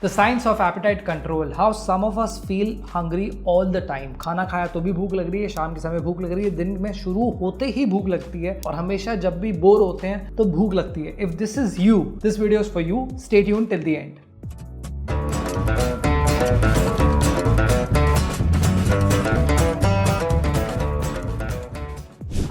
The science of appetite control. How some of us feel hungry all the time. खाना खाया तो भी भूख लग रही है, शाम के समय भूख लग रही है, दिन में शुरू होते ही भूख लगती है और हमेशा जब भी बोर होते हैं तो भूख लगती है. If this is you, this video is for you. Stay tuned till the end.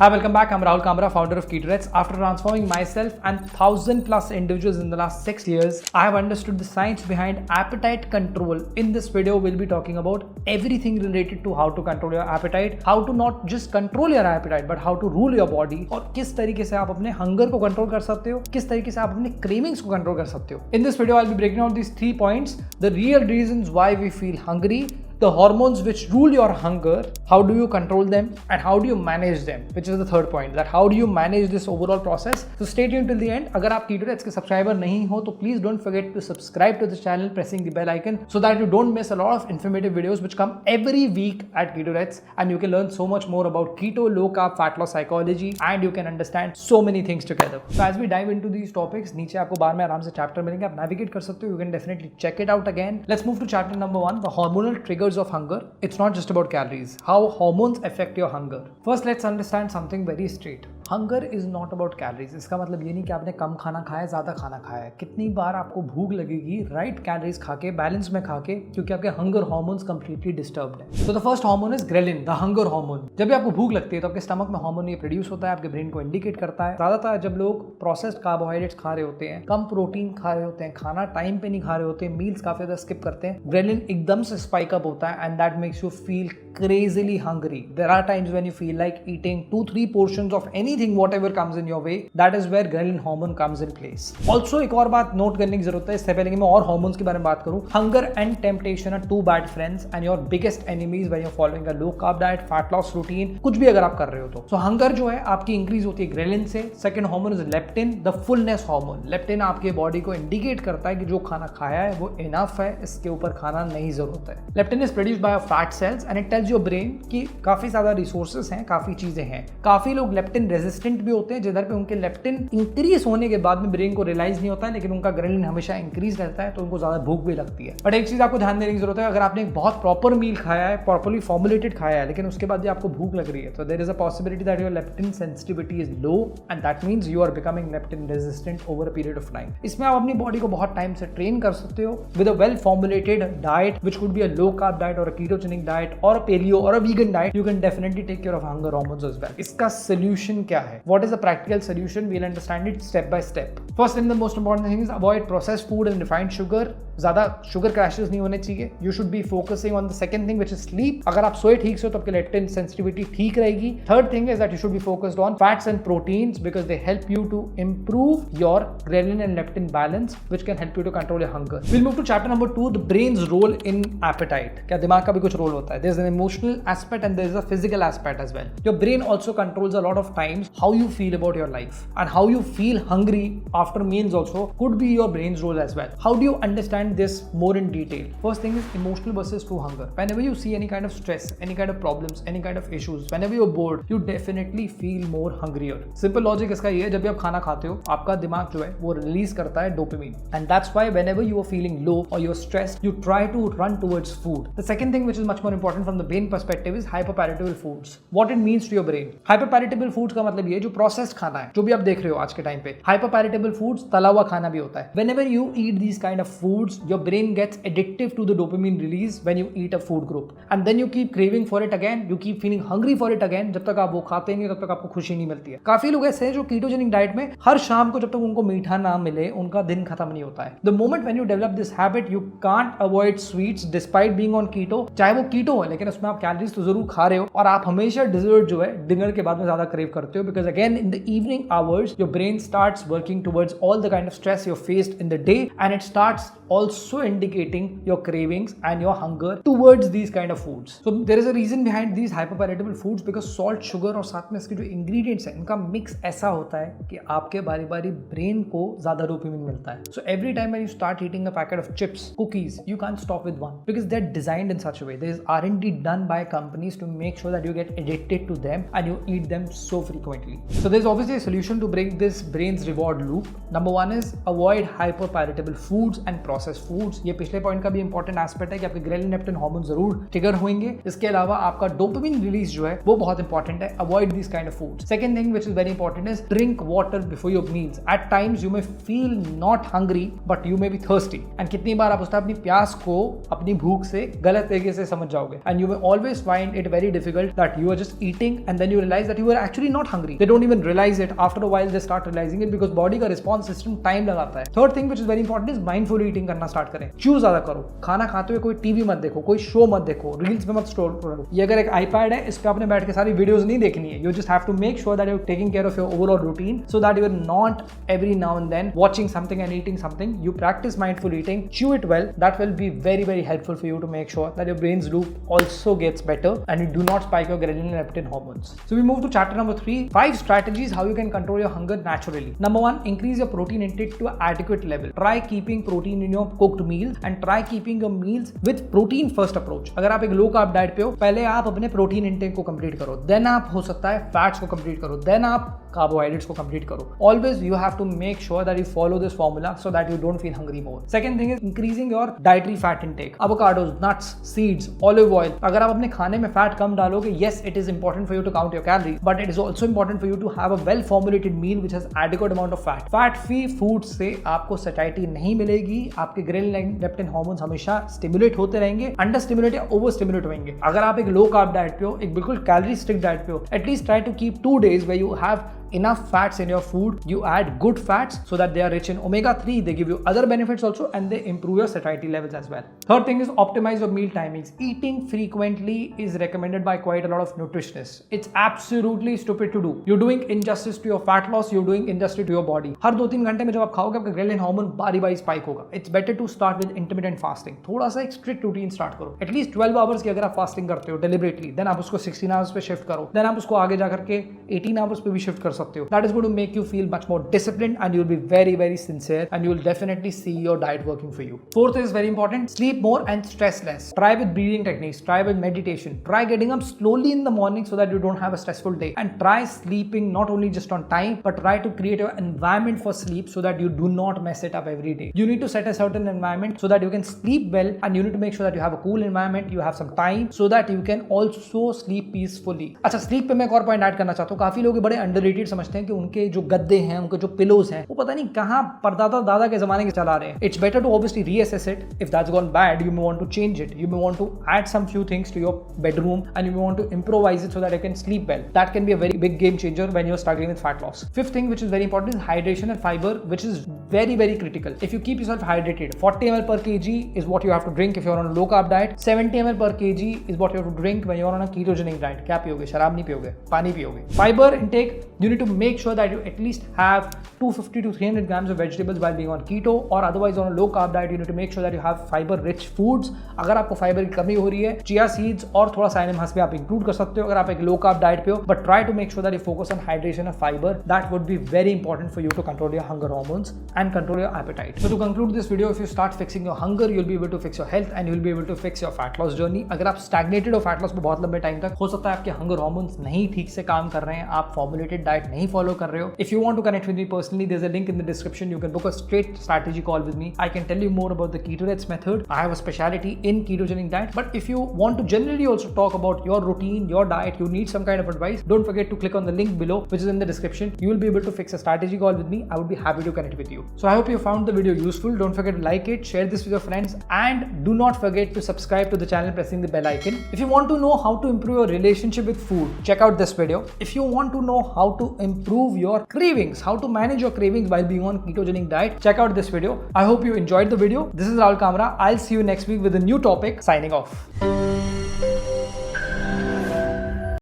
Hi, welcome back. I'm Rahul Kamra, founder of KetoReds. After transforming myself and 1,000 plus individuals in the last 6 years, I have understood the science behind appetite control. In this video, we'll be talking about everything related to how to control your appetite, how to not just control your appetite, but how to rule your body, और किस तरीके से आप अपने hunger को control कर सकते हो, किस तरीके से आप अपने cravings को control कर सकते हो. In this video, I'll be breaking out these 3 points, the real reasons why we feel hungry, the hormones which rule your hunger, how do you control them, and how do you manage them, which is the third point, that how do you manage this overall process. So stay tuned till the end. अगर आप KetoReds के subscriber नहीं हो तो please don't forget to subscribe to the channel, pressing the bell icon so that you don't miss a lot of informative videos which come every week at KetoReds, and you can learn so much more about keto, low carb, fat loss psychology, and you can understand so many things together. So as we dive into these topics, नीचे आपको बार में आराम से chapter मिलेंगे, आप navigate कर सकते हो. You can definitely check it out again. Let's move to chapter number 1, the hormonal triggers of hunger. It's not just about calories. How hormones affect your hunger. First, let's understand something very straight. Hunger is not about calories. इसका मतलब ये नहीं कि आपने कम खाना खाया है, ज़्यादा खाना खाया है. कितनी बार आपको भूख लगेगी राइट कैलोरीज खा के, बैलेंस में खा के, क्योंकि आपके हंगर हार्मोन्स कंप्लीटली डिस्टर्ब्ड है. तो the first hormone is ghrelin, the hunger hormone. जब भी आपको भूख लगती है तो आपके स्टमक में हार्मोन ये प्रोड्यूस होता है, आपके ब्रेन को इंडिकेट करता है. ज़्यादातर जब लोग प्रोसेस्ड कार्बोहाइड्रेट्स खा रहे होते हैं, कम प्रोटीन खा रहे होते हैं, खाना टाइम पे नहीं खा रहे होते हैं, मील्स काफी ज़्यादा स्किप करते हैं, ग्रेलिन एकदम से स्पाइक अप होता है and that makes you feel crazily hungry. There are times when you feel like eating 2-3 portions of anything, whatever comes in your way. That is where ghrelin hormone comes in place. Also एक और बात note करने की जरूरत है, इससे पहले कि मैं और हार्मोन्स के बारे में बात करूं. Hunger and temptation are two bad friends and your biggest enemies when you're following a low carb diet, fat loss routine, कुछ भी अगर आप कर रहे हो तो. So hunger जो है आपकी इंक्रीज होती है ग्रेलिन से. Second hormone is leptin, the fullness hormone. Leptin आपके बॉडी को इंडिकेट करता है कि जो खाना खाया है वो इनफ है, इसके ऊपर खाना नहीं जरूरत है. Leptin is produced by fat cells and it tells your brain कि काफी ज्यादा रिसोर्सेस हैं, काफी चीजें हैं. काफी लोग लेप्टिन रेजिस्टेंट भी होते हैं, जिधर पे उनके लेप्टिन इंक्रीज होने के बाद में ब्रेन को रियलाइज नहीं होता है, लेकिन उनका ग्रेलिन हमेशा इंक्रीज रहता है, तो उनको ज्यादा भूख भी लगती है. बट एक चीज आपको ध्यान देने की जरूरत है, अगर आपने एक बहुत प्रॉपर मील खाया है, प्रॉपरली फॉर्मुलेटेड खाया है, लेकिन उसके बाद भी आपको भूख लग रही है, तो there is a possibility that your leptin sensitivity is low and that means you are becoming leptin resistant over a period of time. इसमें आप अपनी बॉडी को बहुत टाइम से ट्रेन कर सकते हो with a well formulated diet which could be a low carb diet और अ कीटोजेनिक डाइट और अ पेलियो और a vegan diet. You can definitely take care of hunger hormones as well. इसका solution क्या है? What is the practical solution? We'll understand it step by step. First and the most important thing is avoid processed food and refined sugar. ज़्यादा sugar crashes नहीं होने चाहिए. You should be focusing on the second thing which is sleep. अगर आप सोए ठीक से हो तो आपकी लेप्टिन सेंसिटिविटी ठीक रहेगी. Third thing is that you should be focused on fats and proteins because they help you to improve your ghrelin and leptin balance which can help you to control your hunger. We'll move to chapter number 2, the brain's role in appetite. क्या दिमाग का भी कुछ role होता है? There's an emotional aspect and there's a physical aspect as well. Your brain also controls a lot of times how you feel about your life, and how you feel hungry after meals also could be your brain's role as well. How do you understand this more in detail? First thing is emotional versus true hunger. Whenever you see any kind of stress, any kind of problems, any kind of issues, whenever you're bored, you definitely feel more hungrier. Simple logic इसका ये है, जब भी आप खाना खाते हो आपका दिमाग जो है वो रिलीज करता है dopamine, and that's why whenever you are feeling low or you're stressed, you try to run towards food. The second thing which is much more important from the brain perspective is hyperpalatable foods. What it means to your brain. Hyperpalatable foods का मतलब ये जो processed खाना है, जो भी आप देख रहे हो आज के टाइम पे, hyperpalatable foods तला हुआ खाना भी होता है. Whenever you eat these kind of foods, your brain gets addictive to the dopamine release when you eat a food group, and then you keep craving for it again, you keep feeling hungry for it again. जब तक आप वो खाते नहीं तब तक आपको खुशी नहीं मिलती है. काफी लोग ऐसे हैं जो कीटोजेनिक डाइट में हर शाम को जब तक उनको मीठा ना मिले उनका दिन खत्म नहीं होता है. The moment when you develop this habit, you can't avoid sweets despite being on keto. चाहे वो कीटो है लेकिन उसमें आप कैलोरीज तो जरूर खा रहे हो, और आप हमेशा डिजर्ट जो है डिनर के बाद में ज्यादा क्रेव करते हो, because again in the evening hours your brain starts working towards all the kind of stress you faced in the day, and it starts also indicating your cravings and your hunger towards these kind of foods. So there is a reason behind these hyperpalatable foods because salt, sugar और साथ में इसके जो ingredients हैं इनका mix ऐसा होता है कि आपके बारी बारी brain को ज़्यादा dopamine मिलता है. So every time when you start eating a packet of chips, cookies, you can't stop with one because they're designed in such a way. There is R&D done by companies to make sure that you get addicted to them and you eat them so frequently. So there's obviously a solution to break this brain's reward loop. Number one is avoid hyperpalatable foods and processed process foods. ये पिछले point का भी important aspect है कि आपके ghrelin leptin hormone जरूर trigger होंगे। इसके अलावा आपका डोपामिन रिलीज जो है वो बहुत इंपॉर्टेंट है। Avoid this kind of food. Second thing which is very important is drink water before your meals. At times you may feel not hungry but you may be thirsty, and कितनी बार आप उसका अपनी प्यास को अपनी भूख से गलत तरीके से समझ जाओगे, and you may always find it very difficult that you are just eating and then you realise that you are actually not hungry. They don't even realise it, after a while they start realising it because body का response system time लगाता है। Third thing which is very important is mindful eating करना start करें। Choose ज्यादा करो, खाना खाते हुए कोई टीवी मत देखो, कोई शो मत देखो, रील्स में मत स्क्रॉल करो। ये अगर एक आईपैड है, इस पे आपने बैठ के सारी वीडियोस नहीं देखनी है। You just have to make sure that you are taking care of your overall routine so that you are not every now and then watching something and eating something. You practice mindful eating, chew it well. That will be very, very helpful for you to make sure that your brain's loop also gets better and you do not spike your ghrelin and leptin hormones. So we move to chapter number 3, 5 strategies how you can control your hunger naturally. Number 1, increase your protein intake to an adequate level. Try keeping protein in your cooked meals and try keeping your meals with protein first approach. अगर आप एक low carb diet पे हो, पहले आप अपने protein intake को complete करो, then आप हो सकता है fats को complete करो, then आप carbohydrates को complete करो. Always you have to make sure that you follow this formula so that you don't feel hungry more. Second thing is increasing your dietary fat intake. Avocados, nuts, seeds, olive oil. अगर आप अपने खाने में fat कम डालोगे, yes it is important for you to count your calories, but it is also important for you to have a well formulated meal which has adequate amount of fat. Fat free food से आपको satiety नहीं मिलेगी, आपके ghrelin leptin hormones हमेशा stimulate होते रहेंगे, under stimulate या over stimulate होंगे। अगर आप एक low carb diet पे हो, एक बिल्कुल calorie strict diet पे हो, at least try to keep 2 days where you have enough fats in your food. You add good fats so that they are rich in omega-3. They give you other benefits also and they improve your satiety levels as well. Third thing is optimize your meal timings. Eating frequently is recommended by quite a lot of nutritionists. It's absolutely stupid to do. You're doing injustice to your fat loss. You're doing injustice to your body. हर 2-3 घंटे में जब आप खाओगे आपका ghrelin hormone बारी spike होगा. It's better to start with intermittent fasting. थोड़ा सा एक strict routine start करो. At least 12 hours की अगर आप fasting करते हो deliberately, then आप उसको 16 hours पे shift करो. Then आप उसको आगे जाकर के 18 hours पे भी shift कर सकते हो. That is going to make you feel much more disciplined and you'll be very, very sincere and you'll definitely see your diet working for you. Fourth is very important. Sleep more and stress less. Try with breathing techniques. Try with meditation. Try getting up slowly in the morning so that you don't have a stressful day. And try sleeping not only just on time, but try to create your environment for sleep so that you do not mess it up every day. You need to set a certain environment so that you can sleep well and you need to make sure that you have a cool environment, you have some time so that you can also sleep peacefully. अच्छा, sleep पे मैं एक और point add करना चाहता हूँ। काफी लोग बड़े अंडररेटेड समझते हैं कि उनके जो गद्दे हैं, उनके जो पिलोज हैं, वो पता नहीं कहाँ परदादा दादा के जमाने के चला रहे हैं। It's better to obviously reassess it. If that's gone bad, you may want to change it. You may want to add some few things to your bedroom and you may want to improvise it so that you can sleep well. That can be a very big game changer when you are struggling with fat loss. Fifth thing which is very important is hydration and fibre, which is very critical. If you keep yourself hydrated, 40 ml per kg is what you have to drink if you're on a low carb diet. 70 ml per kg is what you have to drink when you're on a ketogenic diet. क्या पियोगे? शराब नहीं पियोगे, पानी पियोगे. Fiber intake, you need to make sure that you at least have 250 to 300 grams of vegetables while being on keto, or otherwise on a low carb diet you need to make sure that you have fiber rich foods. अगर आपको fibre की कमी हो रही है, chia seeds और थोड़ा साइनम हंस भी आप इंक्लूड कर सकते हो अगर आप एक low carb diet पे हो, but try to make sure that you focus on hydration and fiber. That would be very important for you to control your hunger hormones and control your appetite. So to conclude this video, if you start fixing your hunger, you'll be able to fix your health and you'll be able to fix your fat loss journey. अगर आप stagnated हो fat loss पे बहुत लंबे time तक, हो सकता है आपके hunger hormones नहीं ठीक से काम कर रहे हैं, आप formulated diet नहीं follow कर रहे हो. If you want to connect with me personally, there's a link in the description. You can book a straight strategy call with me. I can tell you more about the Ketorets method. I have a specialty in ketogenic diet. But if you want to generally also talk about your routine, your diet, you need some kind of advice, don't forget to click on the link below, which is in the description. You will be able to fix a strategy call with me. I would be happy to connect with you. So I hope you found the video useful. Don't forget to like it, share this with your friends, and do not forget to subscribe to the channel pressing the bell icon. If you want to know how to improve your relationship with food, check out this video. If you want to know how to improve your cravings, how to manage your cravings while being on ketogenic diet, check out this video. I hope you enjoyed the video. This is Rahul Kamra. I'll see you next week with a new topic. Signing off.